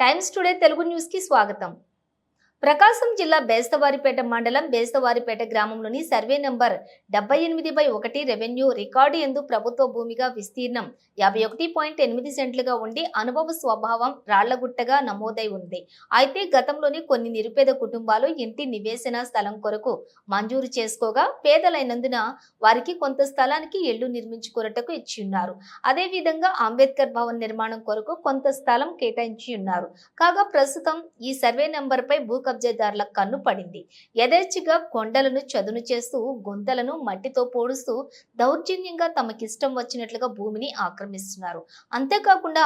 Times today Telugu news కి స్వాగతం. ప్రకాశం జిల్లా బేస్తవారిపేట మండలం బేస్తవారిపేట గ్రామంలోని సర్వే నంబర్ 78/1 రెవెన్యూ రికార్డు యందు ప్రభుత్వ భూమిగా విస్తీర్ణం 51.8 సెంట్లుగా ఉండి అనుభవ స్వభావం రాళ్లగుట్టగా నమోదై ఉంది. అయితే గతంలోని కొన్ని నిరుపేద కుటుంబాలు ఇంటి నివేశన స్థలం కొరకు మంజూరు చేసుకోగా పేదలైనందున వారికి కొంత స్థలానికి ఇళ్లు నిర్మించుకొనుటకు ఇచ్చి ఉన్నారు. అదే విధంగా అంబేద్కర్ భవన్ నిర్మాణం కొరకు కొంత స్థలం కేటాయించి ఉన్నారు. కాగా ప్రస్తుతం ఈ సర్వే నంబర్ పై భూ కబ్జాదారుల కన్ను పడింది. యథేచ్ఛగా కొండలను చదును చేస్తూ గుంతలను మట్టితో పోడుస్తూ దౌర్జన్యంగా తమకిష్టం వచ్చినట్లుగా భూమిని ఆక్రమిస్తున్నారు. అంతేకాకుండా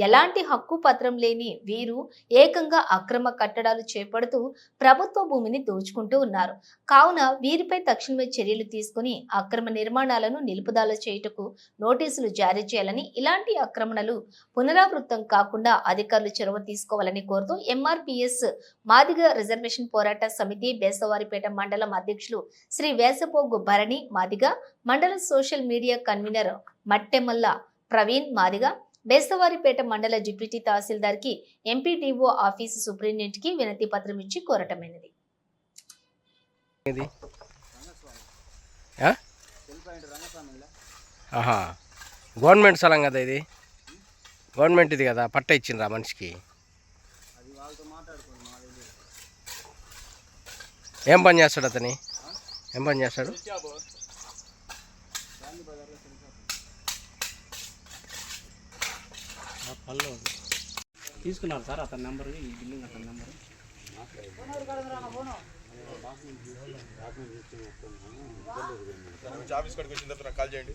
ఎలాంటి హక్కు పత్రం లేని వీరు ఏకంగా అక్రమ కట్టడాలు చేపడుతూ ప్రభుత్వ భూమిని దోచుకుంటూ ఉన్నారు. కావున వీరిపై తక్షణమే చర్యలు తీసుకుని అక్రమ నిర్మాణాలను నిలుపుదల చేయుటకు నోటీసులు జారీ చేయాలని, ఇలాంటి ఆక్రమణలు పునరావృతం కాకుండా అధికారులు చొరవ తీసుకోవాలని కోరుతూ ఎంఆర్పీఎస్ మాదిగ రిజర్వేషన్ పోరాట సమితి బేస్తవారిపేట మండలం అధ్యక్షులు శ్రీ వేసపోగు భరణి మాదిగ, మండల social media convener Mattemalla Praveen Madiga, Bestavaripeta మండల డిప్యూటీ తహసీల్దార్ కి ఎంపీడీఓ ఆఫీసు సూపరింటెండెంట్ కి వినతి పత్రం ఇచ్చి కోరటమైనది. గవర్నమెంట్ స్థలం కదా ఇది, గవర్నమెంట్ ఇది కదా, పట్ట ఇచ్చిండ్రా మనిషికి. ఏం పని చేస్తాడు అతని, ఏం పని చేస్తాడు? తీసుకున్నారు సార్ అతని నెంబర్, ఈ బిల్డింగ్ అతని నెంబర్. ఆఫీస్ కాడికి వచ్చిన తర్వాత కాల్ చేయండి.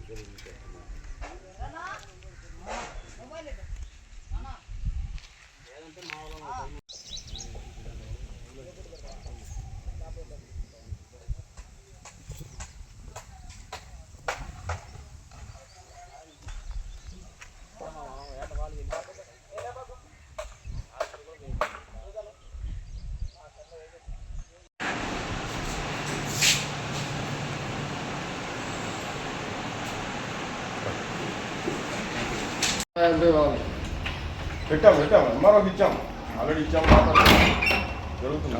పెట్టాము ఎంఆర్ఓకి ఇచ్చాము, ఆల్రెడీ ఇచ్చాము, జరుగుతుంది.